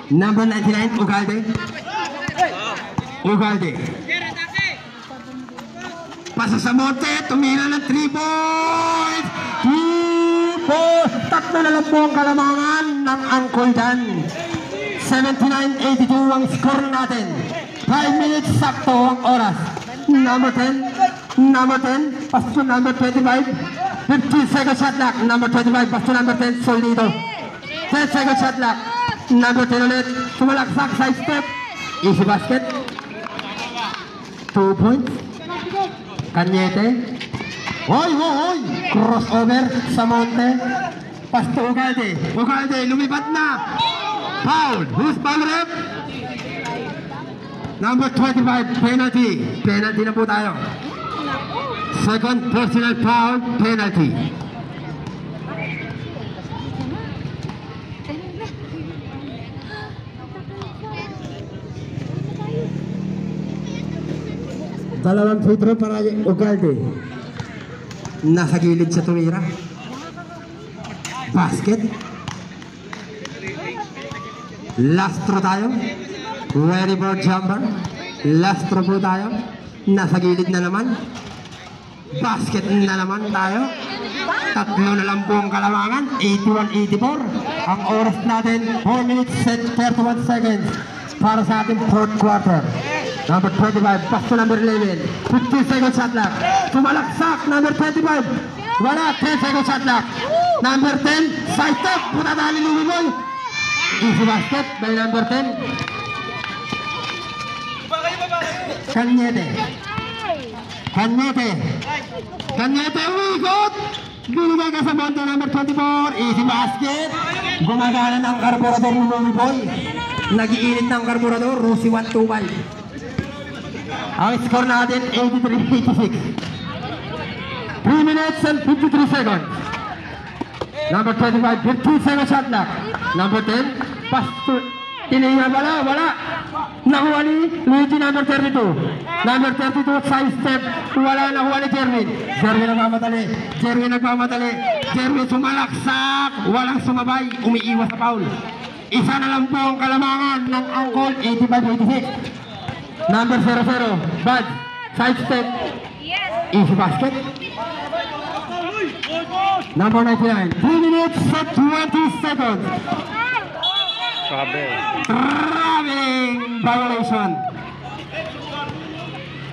Number 99, Ugalde. Pasa sa monte, tumira ng 3 points. 3 points. Tatlo na lang po ang kalamangan ng angkol dyan. 79-82 ang score natin. 5 minutes sakto ang oras. Number 10, Pasto number 25. 15 seconds shot clock. Number 25, Pasto number 10, Solito. 10 seconds shot clock. Number 10 ulit. Sumalaksak, side step. Easy basket. 2 points. Kanyete. Hoy! Crossover sa monte. Pasto Ugalde, lumipat na. Foul. Who's foul rep? Number 25, penalty. Penalty na po tayo. Second personal foul, penalty. Dalawang free throw para Ugalde. Nasa gilid sa tumira. Basket. Last throw tayo. Ready for jumper. Last throw po tayo. Nasa gilid na naman. Basket na naman tayo. Tatlo na lang po ang kalamangan. 81-84. Ang oras natin, 4 minutes and 31 seconds para sa ating fourth quarter. Number 25, pass to number 11. 15 seconds shot clock. Tumalaksak, number 25. Wala, 10 seconds shot clock. Number 10, side step. Punadali Lumiboy. Easy basket by number 10. Kanyete. Kanyete, umikot. Binigay ka sa monte number 24. Easy basket. Gumagana ng karburador ni Lumiboy. Nagiinit ng karburador. Rusi 125. Ang score natin 83-86. 3 minutes and 53 seconds. Number 25, 15 seconds shot clock. Number 10, pass to Tininga, wala. Nakuha ni Luigi, number 32. Number 32, side step. Wala, nakuha ni Jerwin. Jerwin nagmamadali. Jerwin sumalaksak. Walang sumabay. Umiiwas sa foul. Isa na lang po ang kalamangan ng angkol, 85-86. Number 00, Bud, side step. Easy basket. Number 99, 3 minutes and 20 seconds. Traveling violation.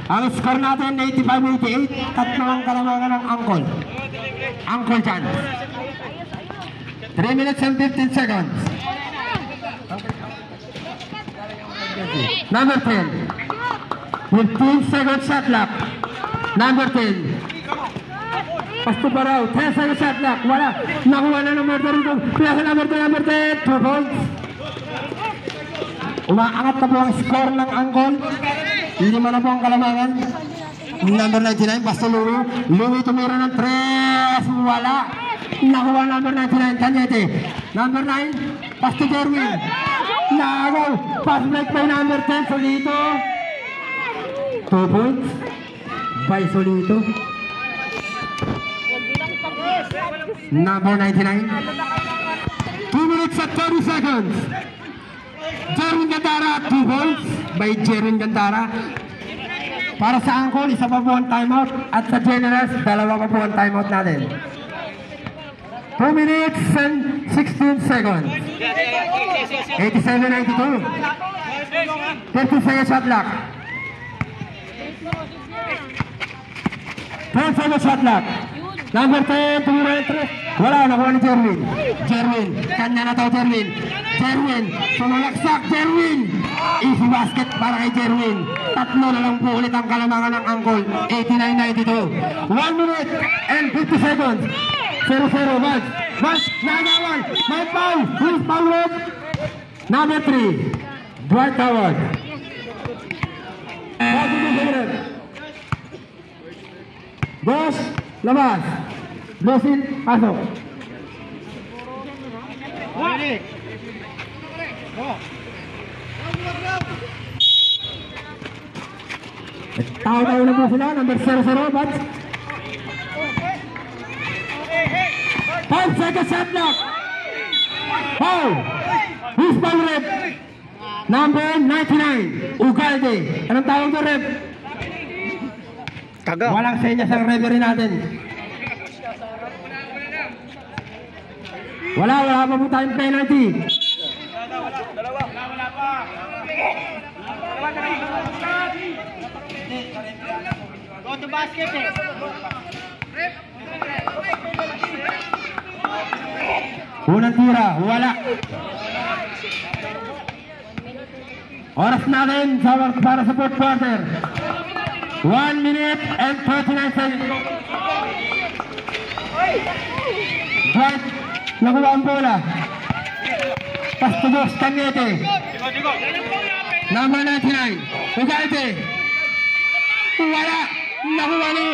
Ang score natin 85-88. Tatlo ang kalamangan ng angkol. Angkol dyan. 3 minutes and 15 seconds. Number 10, 15 seconds shot clock. Number 10, Pasto Baraw, 10 seconds shot clock. Wala, nakuha na number 32. Kaya sa number 10, 2 points. Umaangat na po ang score ng angkol. 5 na po ang kalamangan. Number 99, Pasto Louie tumira ng 3. Wala, nakuha number 99, Kanyete. Number 9, Pasto Jerwin. Nagaw, pass break by number 10, Solito. 2 points by Solito. Number 99. 2 minutes at 30 seconds. Jerwin Gandara, 2 points by Jerwin Gandara. Para sa angkol, isa pa po ang timeout. At sa Generals, 2 pa po ang timeout natin. 2 minutes and 16 seconds. 87-92. 30 seconds shot clock. 10 seconds shot clock. Number 10, tumira ng 3. Wala, nakuha ni Jerwin. Kanya na to Jerwin. Sumalaksak Jerwin. Easy basket para kay Jerwin. 3 na lang po ulit ang kalamangan ng angkol. 89-92. 1 minute and 50 seconds. 0-0, Vance, nagawan, may foul, who's fouled? Number 3, Dwight Howard. Dos, labas. Dosin, pasok. Tayo na po sila, number 0-0, Vance. 5 seconds shot clock. Foul. Who's foul rep? Number 99, Ugalde. Anong tawag doon, rep? Taga. Walang senyas ang referee natin. Wala pa po tayong penalty. Wala pa. Go to basket eh. Unang tira, wala. Oras natin para sa fourth quarter. 1 minute and 39 seconds. Dwight, nakuha ang bola. Pastugos, Kanyete. Number 99, Ugalde. Wala, nakuha ni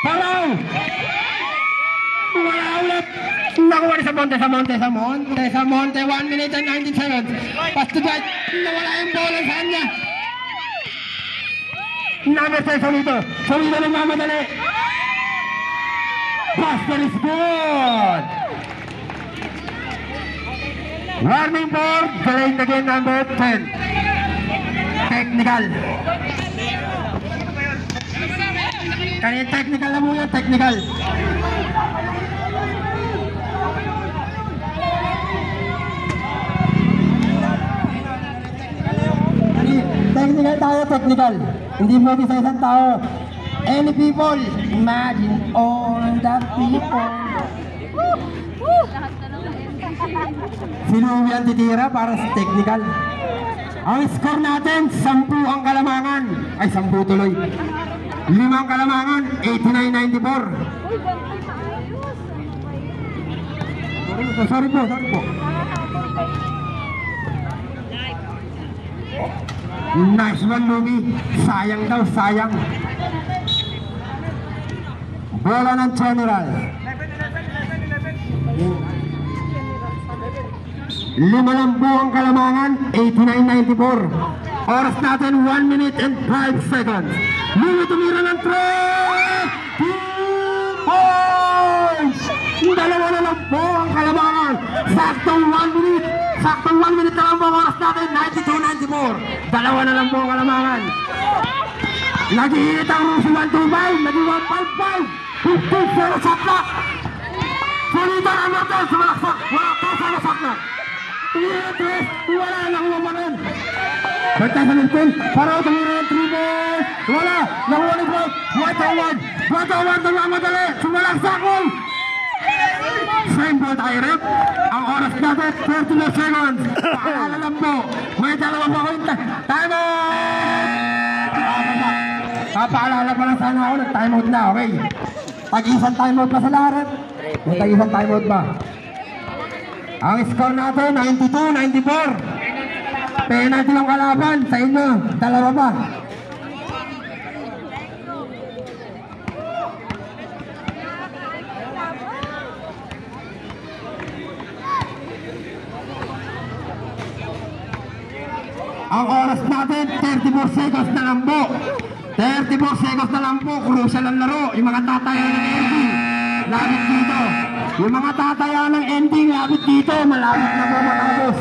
Paraw. Wala ulit. Nakuha ni sa Monte. 1 minute and 19 seconds. Pasto Dwight, nawala yung bola sa kanya. Number 10, Solito nagmamadali. Basket is good. Warning board, galing again number 10. Technical. Kaya technical na muna, technical. Technical tayo, technical. Hindi pwede sa isang tao. Any people, imagine all the people. Sino ang titira para sa technical? Ang score natin, 10 ang Kalamangan. Ay, 10 tuloy. 5 ang Kalamangan, 89-94. Sorry po. Nice one, Lumi. Sayang daw, sayang. Bola ng General. 5 ang Kalamangan, 89-94. Oras natin, 1 minute and 5 seconds. Lumi tumira ng 3 points! 2 na lang po ang Kalamangan. Saktong 1 minute. Saktong 1 minute na lang po ang oras natin, 92-94. 2 na lang po ang Kalamangan. Nag-iit ang Rusi 125, naging 155. 15-0 shot clock. Sulitan ang Martel, sumalaksak. Wala po sa shot clock. Wala lang naman. Basta sa Lincoln, para tumira ng 3 balls. Wala, nakuha ni Brock. White Howard, nagmamadali. Sumalaksak ko. Same ball tayo, Rep. Ang oras natin, 32 seconds. Paalala lang po. May 2 pa ko yung time out. Papaalala pa lang sana ako, nag-time out na, okay? Tag-isang time out pa sa lahat, Rep. May tag-isang time out ba? Ang score natin, 92-94. Penalty ng kalaban sa inyo. 2 pa. Ang oras natin, 34 seconds na lang po. 34 seconds na lang po. Crucial ang laro. Yung mga tataya ng ending, lapit dito. Yung mga tataya ng ending, lapit dito. Malapit na po matapos.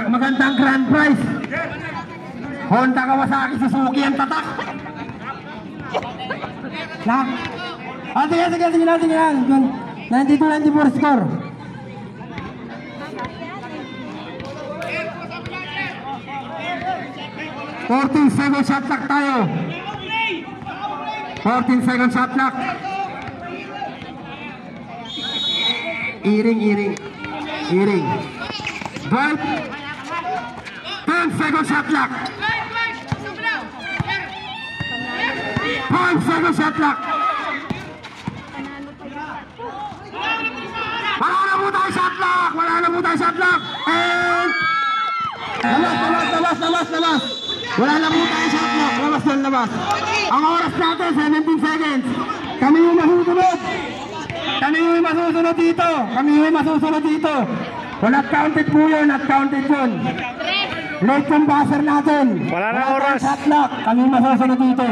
Magandang grand prize. Honda Kawasaki Suzuki ang tatak. Na? Sige na. 92-94 score. 14 second shot clock tayo. 14 second shot clock. Iring. 12. 10 second shot clock. 5 second shot clock. Wala na po tayo shot clock. And labas. Wala na po tayo shot clock. Labas. Ang oras natin, 17 seconds. Kami yung masusunod dito. Not counted po yun. Late yung buzzer natin. Wala na oras. Shot clock. Kami yung masusunod dito.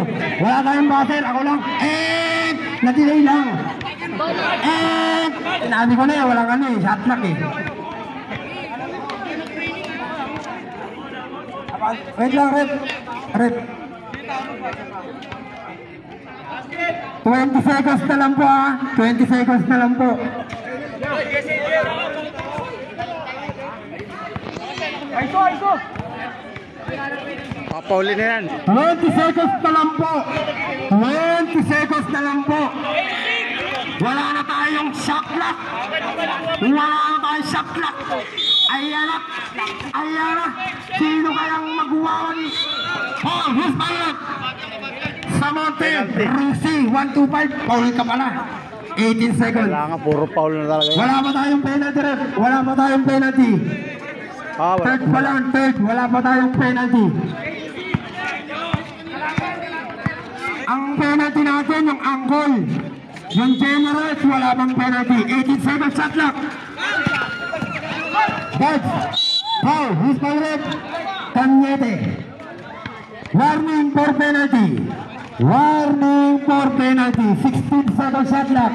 Wala tayong buzzer. Ako lang. Na-delay lang. Sinabi ko na yan. Walang shot clock eh. Wait lang, Rep. 20 seconds na lang po 20 seconds na lang po. Ayko. Papauli na yan. 20 seconds na lang po. 20 seconds na lang po. Wala na tayong shot clock. Ayan na. Sino kayang magwawan? Who's fired? Samonte, Rusi, 125. Foul ka pala. 18 seconds. Wala nga, puro foul na talaga yan. Wala pa tayong penalty, Third pa lang. Wala pa tayong penalty. Ang penalty natin, yung angkol. Yung generous, wala pang penalty. 18 seconds shot clock. Guys, who's fired? Cañete. Warning for penalty. 16 seconds shot clock.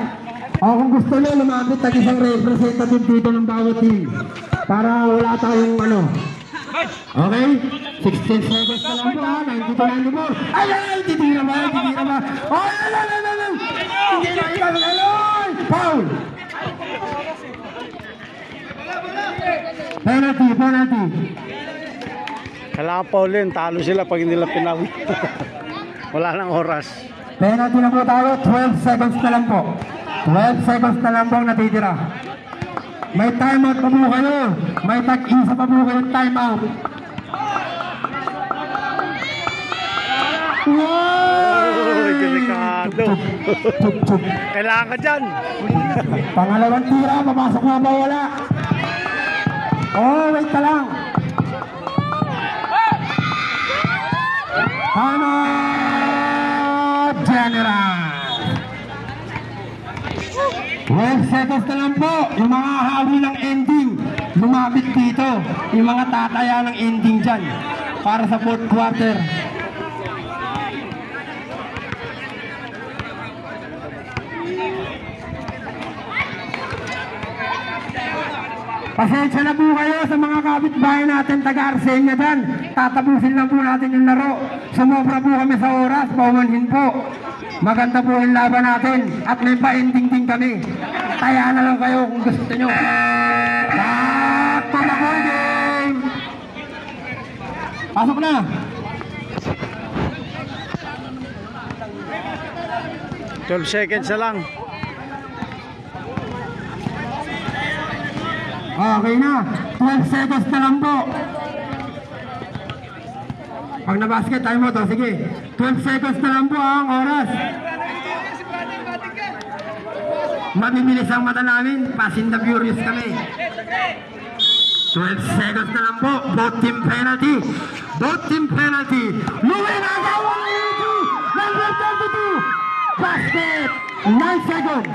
Kung gusto nyo, lumapit na isang representative dito ng bawat team. Para wala tayong Okay? 16 seconds na lang po 92-94. Ay! Titira ba? Foul! Penalty. Kailangan pa ulit, talo sila pag hindi nila pinawin. Wala nang oras. Penalty na po tayo, 12 seconds na lang po. 12 seconds na lang po ang natitira. May timeout pa po kayo. May tag-isa pa po kayong timeout. Uy, delikado. Kailangan ka dyan. Pangalawang tira, papasok na ba wala? Oh, wait ka lang. Timeout, General. 12 seconds na lang po. Yung mga hawi ng ending, lumapit dito. Yung mga tataya ng ending dyan. Para sa fourth quarter. Pasensya na po kayo sa mga kapitbahay natin taga-Arsenia dyan. Tatapusin lang po natin yung laro. Sumobra po kami sa oras, paumanhin po. Maganda po yung laban natin at may pa-ending din kami. Kaya na lang kayo kung gusto nyo. Back to the ball game! Pasok na! Twelve seconds na lang. Okay na, 12 seconds na lang po. Pag na-basket, time mo to, sige. 12 seconds na lang po ang oras. Mamibilis ang mata namin, Fast and the Furious kami. 12 seconds na lang po, both team penalty. Both team penalty. Louie Nagawa, number 32. Basket, 9 seconds.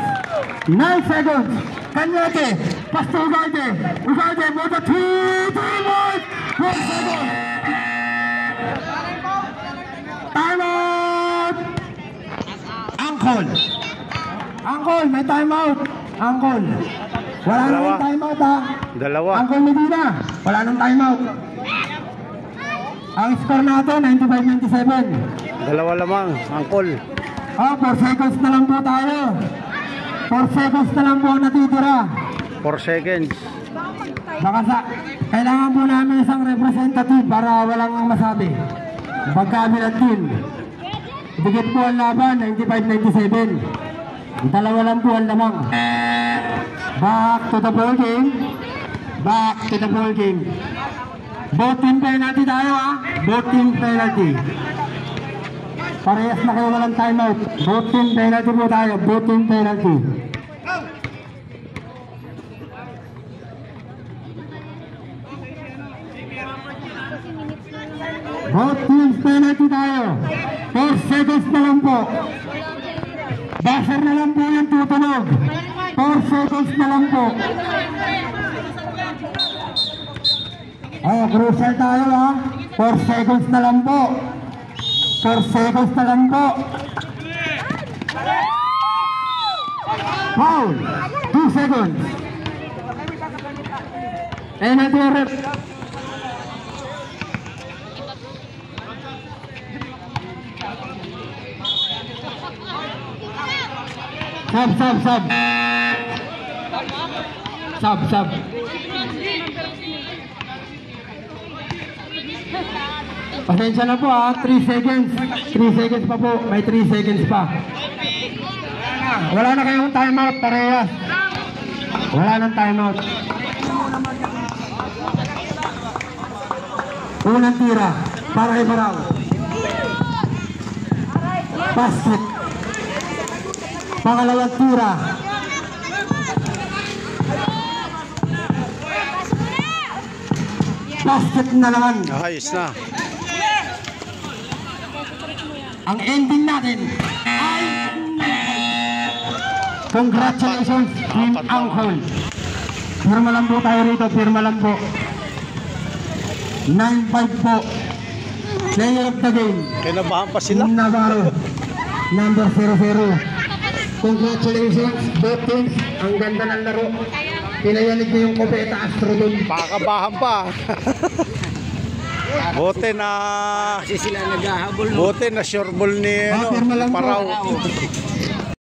9 seconds. Kanyete, pass to Ugalde. Ugalde, more than 3 points. 1 second. Timeout. Angkol. Angkol, may timeout. Angkol. Wala Dalawa. nang timeout ha. Dalawa. Angkol Medina, wala nang timeout. Ang score natin, 95-97. Dalawa lamang, angkol. 4 seconds na lang po tayo. 4 seconds na lang po ang natitira. 4 seconds. Baka kailangan po namin isang representative para walang masabi. Pagkabilang team. Dikit po ang laban, 95-97. Dalawa lang po ang lamang. Back to the ball game. Back to the ball game. Both team penalty tayo ha. Both team penalty. Parehas na kayo walang timeout. Both team penalty po tayo. Both team penalty. Both teams penalty tayo. 4 seconds na lang po. Buzzer na lang po yung tutunog. 4 seconds na lang po. Oh, crucial tayo ha. 4 seconds na lang po. 4 seconds na lang po. Foul. 2 seconds. Penalty rep. Sub. Pasensya na po ha, 3 seconds. 3 seconds pa po, may 3 seconds pa. Wala na kayong timeout, parehas. Wala nang timeout. Unang tira, para Ibaraw. Basket. Pangalawang tira. Basket na naman. Ayos na. Ang ending natin ay congratulations Team Angkol. Pirma lang po tayo rito, pirma lang po. 9-5 po. Player of the game. Kinabahan pa sila. Navarro, number 00. Congratulations both teams. Ang ganda ng laro. Pinayanig niyo yung Kopeta Astro dun. Pakabahan pa. Bote na Kasi sila naghahabol. bote na sure ball ni Pirma lang po. Paraw.